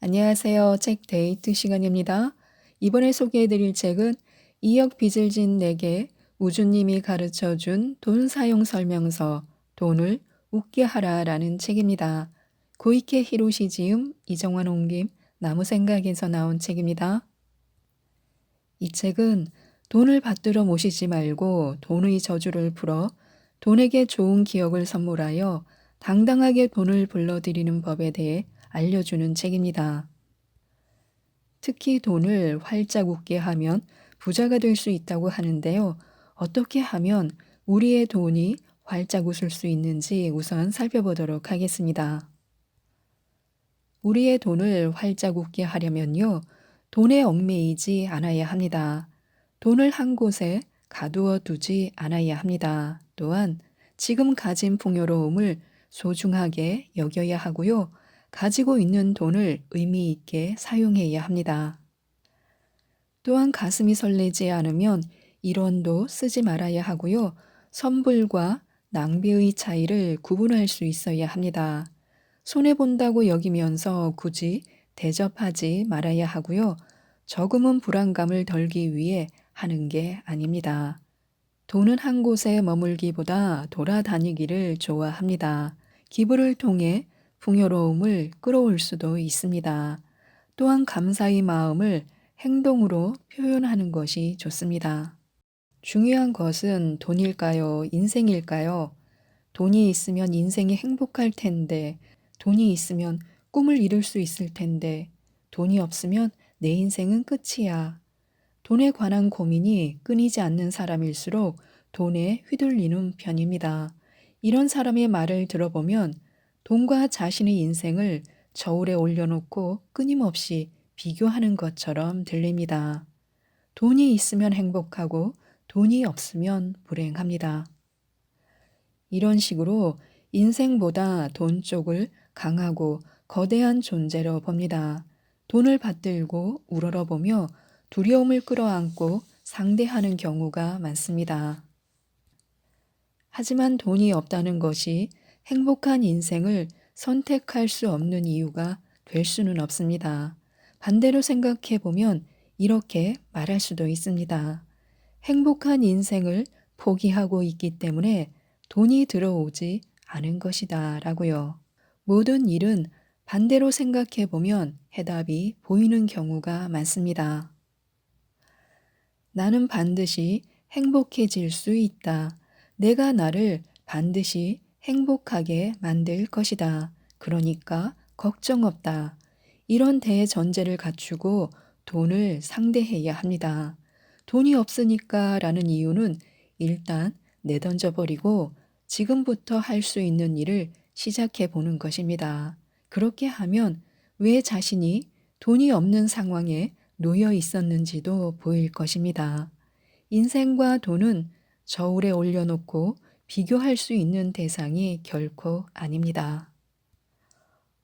안녕하세요. 책 데이트 시간입니다. 이번에 소개해드릴 책은 이역 빚을 진 내게 우주님이 가르쳐준 돈 사용 설명서, 돈을 웃게 하라라는 책입니다. 고이케 히로시 지음, 이정환 옮김, 나무생각에서 나온 책입니다. 이 책은 돈을 받들어 모시지 말고 돈의 저주를 풀어 돈에게 좋은 기억을 선물하여 당당하게 돈을 불러들이는 법에 대해 알려주는 책입니다. 특히 돈을 활짝 웃게 하면 부자가 될 수 있다고 하는데요. 어떻게 하면 우리의 돈이 활짝 웃을 수 있는지 우선 살펴보도록 하겠습니다. 우리의 돈을 활짝 웃게 하려면요. 돈에 얽매이지 않아야 합니다. 돈을 한 곳에 가두어 두지 않아야 합니다. 또한 지금 가진 풍요로움을 소중하게 여겨야 하고요. 가지고 있는 돈을 의미 있게 사용해야 합니다. 또한 가슴이 설레지 않으면 1원도 쓰지 말아야 하고요. 선불과 낭비의 차이를 구분할 수 있어야 합니다. 손해본다고 여기면서 굳이 대접하지 말아야 하고요. 저금은 불안감을 덜기 위해 하는 게 아닙니다. 돈은 한 곳에 머물기보다 돌아다니기를 좋아합니다. 기부를 통해 풍요로움을 끌어올 수도 있습니다. 또한 감사의 마음을 행동으로 표현하는 것이 좋습니다. 중요한 것은 돈일까요? 인생일까요? 돈이 있으면 인생이 행복할 텐데, 돈이 있으면 꿈을 이룰 수 있을 텐데, 돈이 없으면 내 인생은 끝이야. 돈에 관한 고민이 끊이지 않는 사람일수록 돈에 휘둘리는 편입니다. 이런 사람의 말을 들어보면 돈과 자신의 인생을 저울에 올려놓고 끊임없이 비교하는 것처럼 들립니다. 돈이 있으면 행복하고 돈이 없으면 불행합니다. 이런 식으로 인생보다 돈 쪽을 강하고 거대한 존재로 봅니다. 돈을 받들고 우러러보며 두려움을 끌어안고 상대하는 경우가 많습니다. 하지만 돈이 없다는 것이 행복한 인생을 선택할 수 없는 이유가 될 수는 없습니다. 반대로 생각해 보면 이렇게 말할 수도 있습니다. 행복한 인생을 포기하고 있기 때문에 돈이 들어오지 않은 것이다 라고요. 모든 일은 반대로 생각해 보면 해답이 보이는 경우가 많습니다. 나는 반드시 행복해질 수 있다. 내가 나를 반드시 행복하게 만들 것이다. 그러니까 걱정 없다. 이런 대전제를 갖추고 돈을 상대해야 합니다. 돈이 없으니까 라는 이유는 일단 내던져 버리고 지금부터 할 수 있는 일을 시작해 보는 것입니다. 그렇게 하면 왜 자신이 돈이 없는 상황에 놓여 있었는지도 보일 것입니다. 인생과 돈은 저울에 올려놓고 비교할 수 있는 대상이 결코 아닙니다.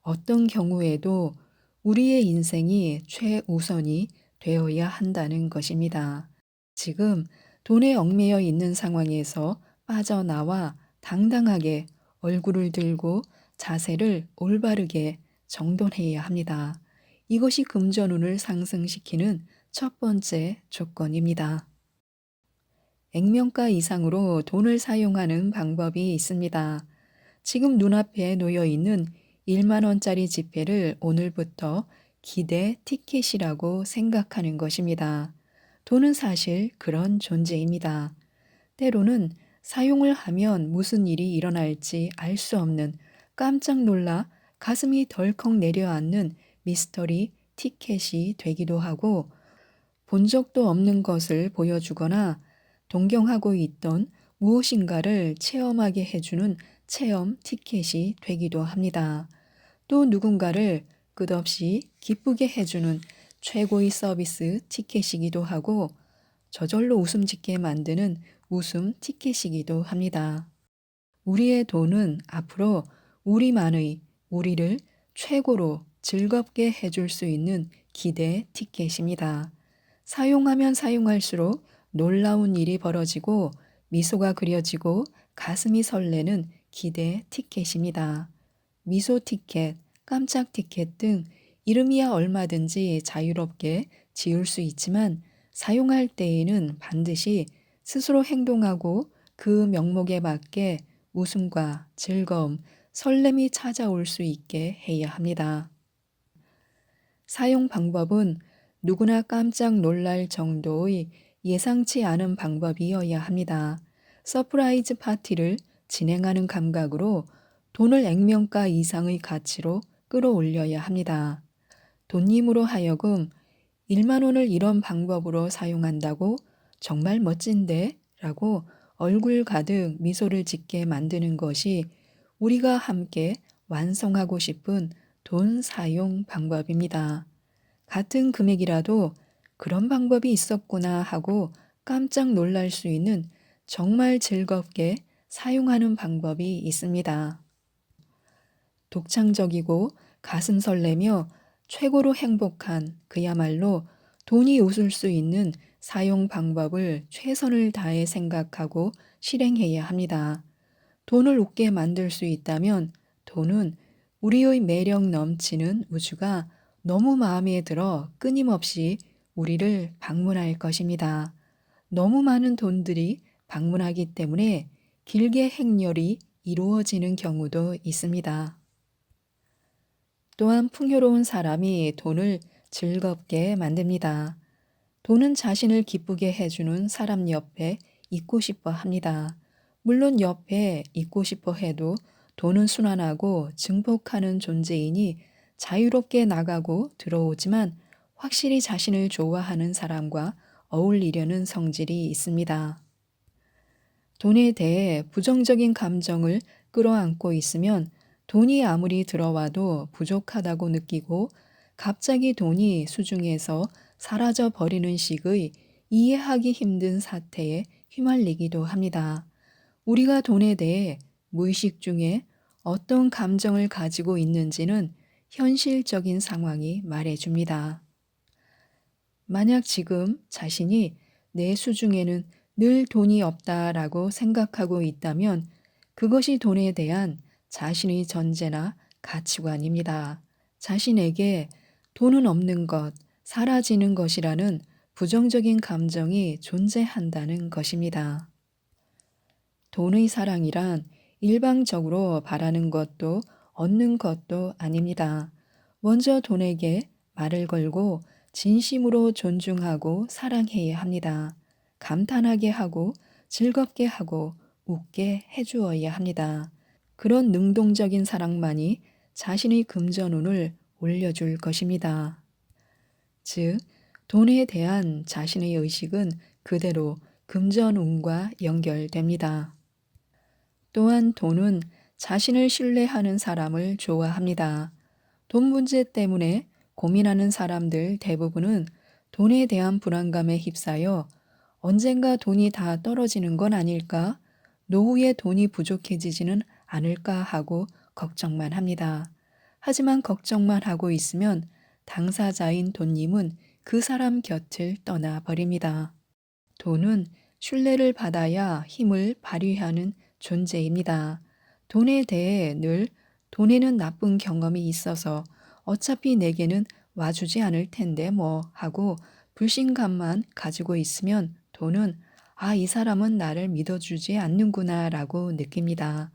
어떤 경우에도 우리의 인생이 최우선이 되어야 한다는 것입니다. 지금 돈에 얽매여 있는 상황에서 빠져나와 당당하게 얼굴을 들고 자세를 올바르게 정돈해야 합니다. 이것이 금전운을 상승시키는 첫 번째 조건입니다. 액면가 이상으로 돈을 사용하는 방법이 있습니다. 지금 눈앞에 놓여 있는 1만 원짜리 지폐를 오늘부터 기대 티켓이라고 생각하는 것입니다. 돈은 사실 그런 존재입니다. 때로는 사용을 하면 무슨 일이 일어날지 알 수 없는 깜짝 놀라 가슴이 덜컥 내려앉는 미스터리 티켓이 되기도 하고 본 적도 없는 것을 보여주거나 동경하고 있던 무엇인가를 체험하게 해주는 체험 티켓이 되기도 합니다. 또 누군가를 끝없이 기쁘게 해주는 최고의 서비스 티켓이기도 하고 저절로 웃음 짓게 만드는 웃음 티켓이기도 합니다. 우리의 돈은 앞으로 우리를 최고로 즐겁게 해줄 수 있는 기대 티켓입니다. 사용하면 사용할수록 놀라운 일이 벌어지고 미소가 그려지고 가슴이 설레는 기대 티켓입니다. 미소 티켓, 깜짝 티켓 등 이름이야 얼마든지 자유롭게 지을 수 있지만 사용할 때에는 반드시 스스로 행동하고 그 명목에 맞게 웃음과 즐거움, 설렘이 찾아올 수 있게 해야 합니다. 사용 방법은 누구나 깜짝 놀랄 정도의 예상치 않은 방법이어야 합니다. 서프라이즈 파티를 진행하는 감각으로 돈을 액면가 이상의 가치로 끌어올려야 합니다. 돈님으로 하여금 1만 원을 이런 방법으로 사용한다고 정말 멋진데? 라고 얼굴 가득 미소를 짓게 만드는 것이 우리가 함께 완성하고 싶은 돈 사용 방법입니다. 같은 금액이라도 그런 방법이 있었구나 하고 깜짝 놀랄 수 있는 정말 즐겁게 사용하는 방법이 있습니다. 독창적이고 가슴 설레며 최고로 행복한 그야말로 돈이 웃을 수 있는 사용 방법을 최선을 다해 생각하고 실행해야 합니다. 돈을 웃게 만들 수 있다면 돈은 우리의 매력 넘치는 우주가 너무 마음에 들어 끊임없이 우리를 방문할 것입니다. 너무 많은 돈들이 방문하기 때문에 길게 행렬이 이루어지는 경우도 있습니다. 또한 풍요로운 사람이 돈을 즐겁게 만듭니다. 돈은 자신을 기쁘게 해주는 사람 옆에 있고 싶어 합니다. 물론 옆에 있고 싶어 해도 돈은 순환하고 증폭하는 존재이니 자유롭게 나가고 들어오지만 확실히 자신을 좋아하는 사람과 어울리려는 성질이 있습니다. 돈에 대해 부정적인 감정을 끌어안고 있으면 돈이 아무리 들어와도 부족하다고 느끼고 갑자기 돈이 수중에서 사라져 버리는 식의 이해하기 힘든 사태에 휘말리기도 합니다. 우리가 돈에 대해 무의식 중에 어떤 감정을 가지고 있는지는 현실적인 상황이 말해줍니다. 만약 지금 자신이 내 수중에는 늘 돈이 없다라고 생각하고 있다면 그것이 돈에 대한 자신의 전제나 가치관입니다. 자신에게 돈은 없는 것, 사라지는 것이라는 부정적인 감정이 존재한다는 것입니다. 돈의 사랑이란 일방적으로 바라는 것도 얻는 것도 아닙니다. 먼저 돈에게 말을 걸고 진심으로 존중하고 사랑해야 합니다. 감탄하게 하고 즐겁게 하고 웃게 해주어야 합니다. 그런 능동적인 사랑만이 자신의 금전운을 올려줄 것입니다. 즉, 돈에 대한 자신의 의식은 그대로 금전운과 연결됩니다. 또한 돈은 자신을 신뢰하는 사람을 좋아합니다. 돈 문제 때문에 고민하는 사람들 대부분은 돈에 대한 불안감에 휩싸여 언젠가 돈이 다 떨어지는 건 아닐까? 노후에 돈이 부족해지지는 않을까 하고 걱정만 합니다. 하지만 걱정만 하고 있으면 당사자인 돈님은 그 사람 곁을 떠나버립니다. 돈은 신뢰를 받아야 힘을 발휘하는 존재입니다. 돈에 대해 늘 돈에는 나쁜 경험이 있어서 어차피 내게는 와주지 않을 텐데 뭐 하고 불신감만 가지고 있으면 돈은 이 사람은 나를 믿어주지 않는구나 라고 느낍니다.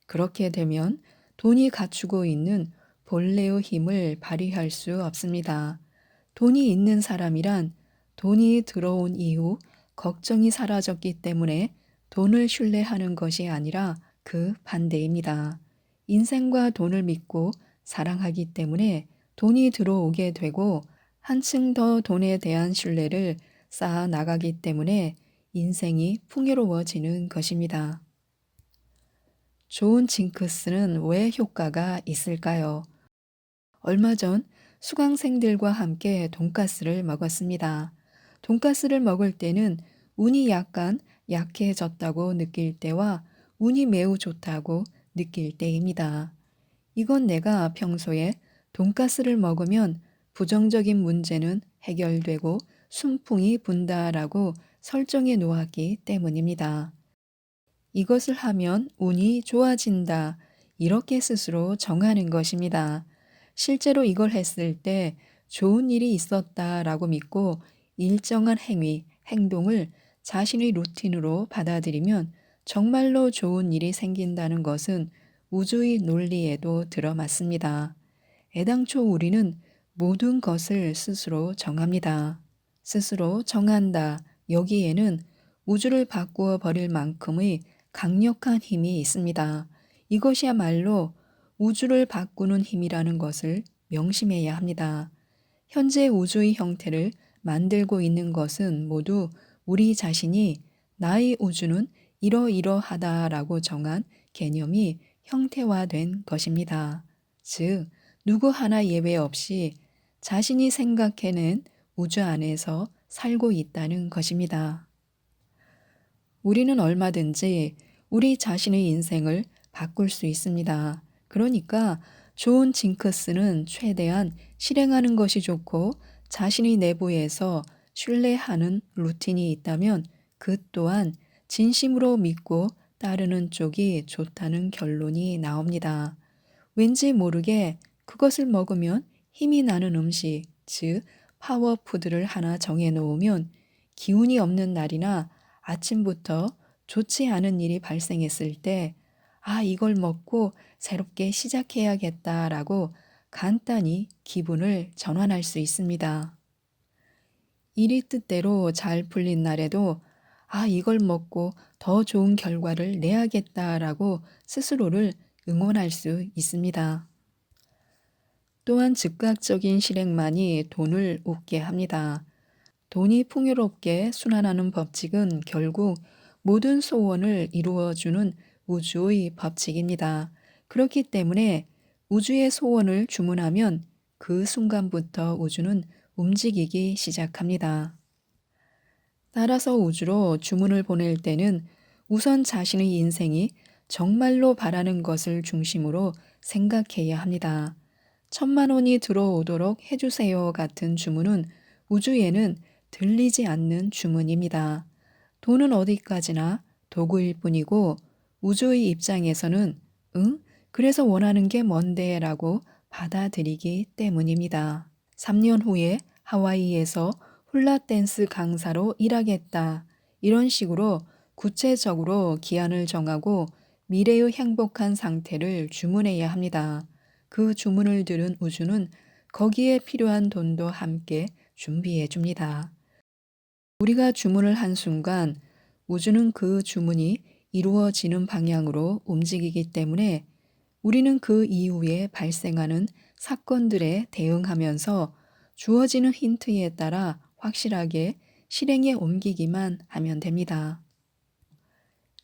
그렇게 되면 돈이 갖추고 있는 본래의 힘을 발휘할 수 없습니다. 돈이 있는 사람이란 돈이 들어온 이후 걱정이 사라졌기 때문에 돈을 신뢰하는 것이 아니라 그 반대입니다. 인생과 돈을 믿고 사랑하기 때문에 돈이 들어오게 되고 한층 더 돈에 대한 신뢰를 쌓아 나가기 때문에 인생이 풍요로워지는 것입니다. 좋은 징크스는 왜 효과가 있을까요? 얼마 전 수강생들과 함께 돈가스를 먹었습니다. 돈가스를 먹을 때는 운이 약간 약해졌다고 느낄 때와 운이 매우 좋다고 느낄 때입니다. 이건 내가 평소에 돈가스를 먹으면 부정적인 문제는 해결되고 순풍이 분다라고 설정해 놓았기 때문입니다. 이것을 하면 운이 좋아진다. 이렇게 스스로 정하는 것입니다. 실제로 이걸 했을 때 좋은 일이 있었다라고 믿고 일정한 행위, 행동을 자신의 루틴으로 받아들이면 정말로 좋은 일이 생긴다는 것은 우주의 논리에도 들어맞습니다. 애당초 우리는 모든 것을 스스로 정합니다. 스스로 정한다. 여기에는 우주를 바꾸어 버릴 만큼의 강력한 힘이 있습니다. 이것이야말로 우주를 바꾸는 힘이라는 것을 명심해야 합니다. 현재 우주의 형태를 만들고 있는 것은 모두 우리 자신이 나의 우주는 이러이러하다라고 정한 개념이 형태화된 것입니다. 즉, 누구 하나 예외 없이 자신이 생각해낸 우주 안에서 살고 있다는 것입니다. 우리는 얼마든지 우리 자신의 인생을 바꿀 수 있습니다. 그러니까 좋은 징크스는 최대한 실행하는 것이 좋고 자신의 내부에서 신뢰하는 루틴이 있다면 그 또한 진심으로 믿고 따르는 쪽이 좋다는 결론이 나옵니다. 왠지 모르게 그것을 먹으면 힘이 나는 음식, 즉 파워푸드를 하나 정해 놓으면 기운이 없는 날이나 아침부터 좋지 않은 일이 발생했을 때, 아, 이걸 먹고 새롭게 시작해야겠다라고 간단히 기분을 전환할 수 있습니다. 일이 뜻대로 잘 풀린 날에도 아, 이걸 먹고 더 좋은 결과를 내야겠다라고 스스로를 응원할 수 있습니다. 또한 즉각적인 실행만이 돈을 얻게 합니다. 돈이 풍요롭게 순환하는 법칙은 결국 모든 소원을 이루어주는 우주의 법칙입니다. 그렇기 때문에 우주의 소원을 주문하면 그 순간부터 우주는 움직이기 시작합니다. 따라서 우주로 주문을 보낼 때는 우선 자신의 인생이 정말로 바라는 것을 중심으로 생각해야 합니다. 1,000,000원이 들어오도록 해주세요 같은 주문은 우주에는 들리지 않는 주문입니다. 돈은 어디까지나 도구일 뿐이고 우주의 입장에서는 응? 그래서 원하는 게 뭔데? 라고 받아들이기 때문입니다. 3년 후에 하와이에서 훌라댄스 강사로 일하겠다. 이런 식으로 구체적으로 기한을 정하고 미래의 행복한 상태를 주문해야 합니다. 그 주문을 들은 우주는 거기에 필요한 돈도 함께 준비해 줍니다. 우리가 주문을 한 순간 우주는 그 주문이 이루어지는 방향으로 움직이기 때문에 우리는 그 이후에 발생하는 사건들에 대응하면서 주어지는 힌트에 따라 확실하게 실행에 옮기기만 하면 됩니다.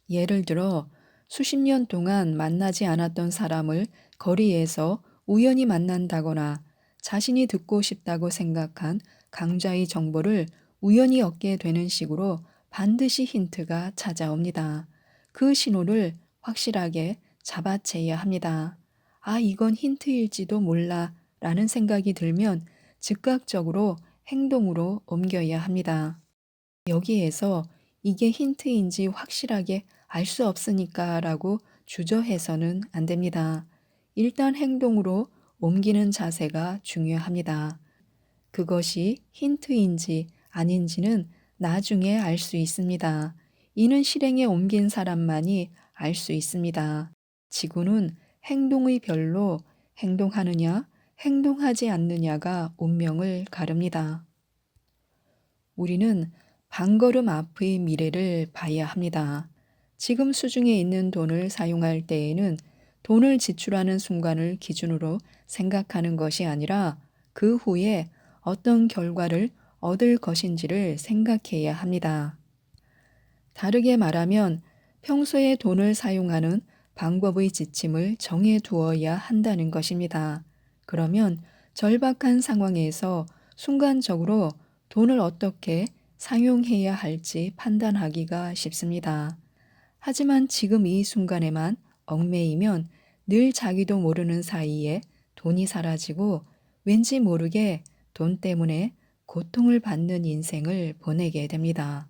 예를 들어 수십 년 동안 만나지 않았던 사람을 거리에서 우연히 만난다거나 자신이 듣고 싶다고 생각한 강좌의 정보를 우연히 얻게 되는 식으로 반드시 힌트가 찾아옵니다. 그 신호를 확실하게 잡아채야 합니다. 아, 이건 힌트일지도 몰라 라는 생각이 들면 즉각적으로 행동으로 옮겨야 합니다. 여기에서 이게 힌트인지 확실하게 알 수 없으니까 라고 주저해서는 안 됩니다. 일단 행동으로 옮기는 자세가 중요합니다. 그것이 힌트인지 아닌지는 나중에 알 수 있습니다. 이는 실행에 옮긴 사람만이 알 수 있습니다. 지구는 행동의 별로 행동하느냐, 행동하지 않느냐가 운명을 가릅니다. 우리는 반걸음 앞의 미래를 봐야 합니다. 지금 수중에 있는 돈을 사용할 때에는 돈을 지출하는 순간을 기준으로 생각하는 것이 아니라 그 후에 어떤 결과를 얻을 것인지를 생각해야 합니다. 다르게 말하면 평소에 돈을 사용하는 방법의 지침을 정해 두어야 한다는 것입니다. 그러면 절박한 상황에서 순간적으로 돈을 어떻게 사용해야 할지 판단하기가 쉽습니다. 하지만 지금 이 순간에만 얽매이면 늘 자기도 모르는 사이에 돈이 사라지고 왠지 모르게 돈 때문에 고통을 받는 인생을 보내게 됩니다.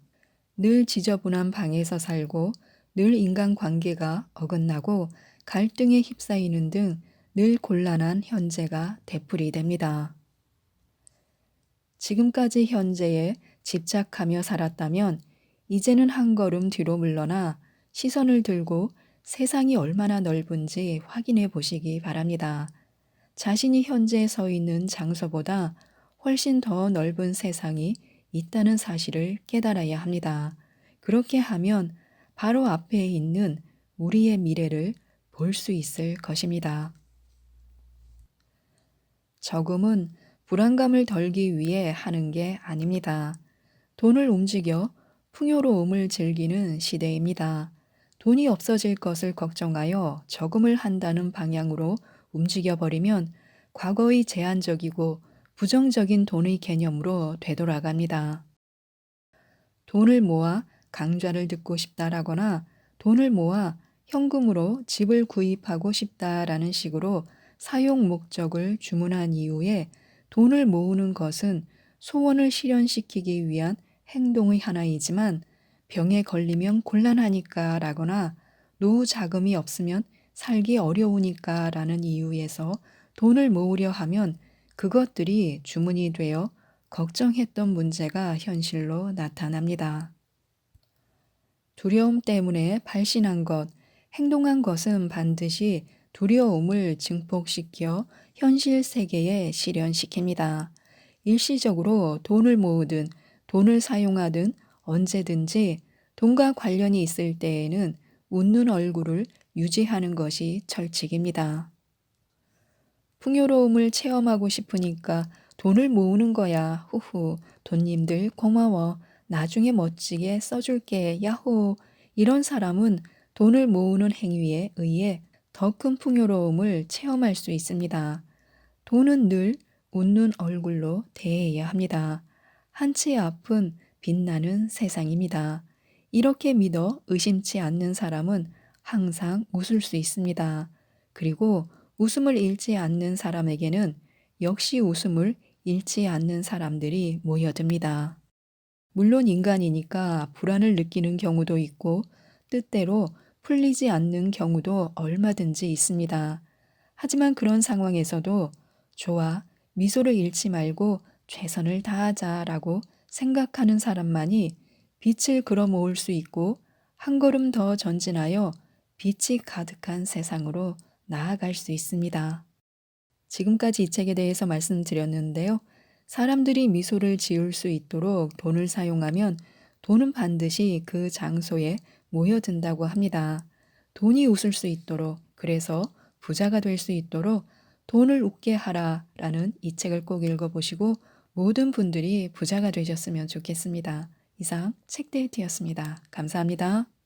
늘 지저분한 방에서 살고 늘 인간관계가 어긋나고 갈등에 휩싸이는 등 늘 곤란한 현재가 되풀이 됩니다. 지금까지 현재에 집착하며 살았다면 이제는 한 걸음 뒤로 물러나 시선을 들고 세상이 얼마나 넓은지 확인해 보시기 바랍니다. 자신이 현재 서 있는 장소보다 훨씬 더 넓은 세상이 있다는 사실을 깨달아야 합니다. 그렇게 하면 바로 앞에 있는 우리의 미래를 볼 수 있을 것입니다. 저금은 불안감을 덜기 위해 하는 게 아닙니다. 돈을 움직여 풍요로움을 즐기는 시대입니다. 돈이 없어질 것을 걱정하여 저금을 한다는 방향으로 움직여 버리면 과거의 제한적이고 부정적인 돈의 개념으로 되돌아갑니다. 돈을 모아 강좌를 듣고 싶다라거나 돈을 모아 현금으로 집을 구입하고 싶다라는 식으로 사용 목적을 주문한 이후에 돈을 모으는 것은 소원을 실현시키기 위한 행동의 하나이지만 병에 걸리면 곤란하니까 라거나 노후 자금이 없으면 살기 어려우니까 라는 이유에서 돈을 모으려 하면 그것들이 주문이 되어 걱정했던 문제가 현실로 나타납니다. 두려움 때문에 발신한 것, 행동한 것은 반드시 두려움을 증폭시켜 현실 세계에 실현시킵니다. 일시적으로 돈을 모으든 돈을 사용하든 언제든지 돈과 관련이 있을 때에는 웃는 얼굴을 유지하는 것이 철칙입니다. 풍요로움을 체험하고 싶으니까 돈을 모으는 거야. 후후. 돈님들 고마워. 나중에 멋지게 써줄게. 야호. 이런 사람은 돈을 모으는 행위에 의해 더 큰 풍요로움을 체험할 수 있습니다. 돈은 늘 웃는 얼굴로 대해야 합니다. 한치 앞은 빛나는 세상입니다. 이렇게 믿어 의심치 않는 사람은 항상 웃을 수 있습니다. 그리고 웃음을 잃지 않는 사람에게는 역시 웃음을 잃지 않는 사람들이 모여듭니다. 물론 인간이니까 불안을 느끼는 경우도 있고 뜻대로 풀리지 않는 경우도 얼마든지 있습니다. 하지만 그런 상황에서도 좋아, 미소를 잃지 말고 최선을 다하자라고 생각하는 사람만이 빛을 끌어모을 수 있고 한 걸음 더 전진하여 빛이 가득한 세상으로 나아갈 수 있습니다. 지금까지 이 책에 대해서 말씀드렸는데요. 사람들이 미소를 지을 수 있도록 돈을 사용하면 돈은 반드시 그 장소에 모여든다고 합니다. 돈이 웃을 수 있도록, 그래서 부자가 될 수 있도록 돈을 웃게 하라라는 이 책을 꼭 읽어보시고 모든 분들이 부자가 되셨으면 좋겠습니다. 이상 책데이트였습니다. 감사합니다.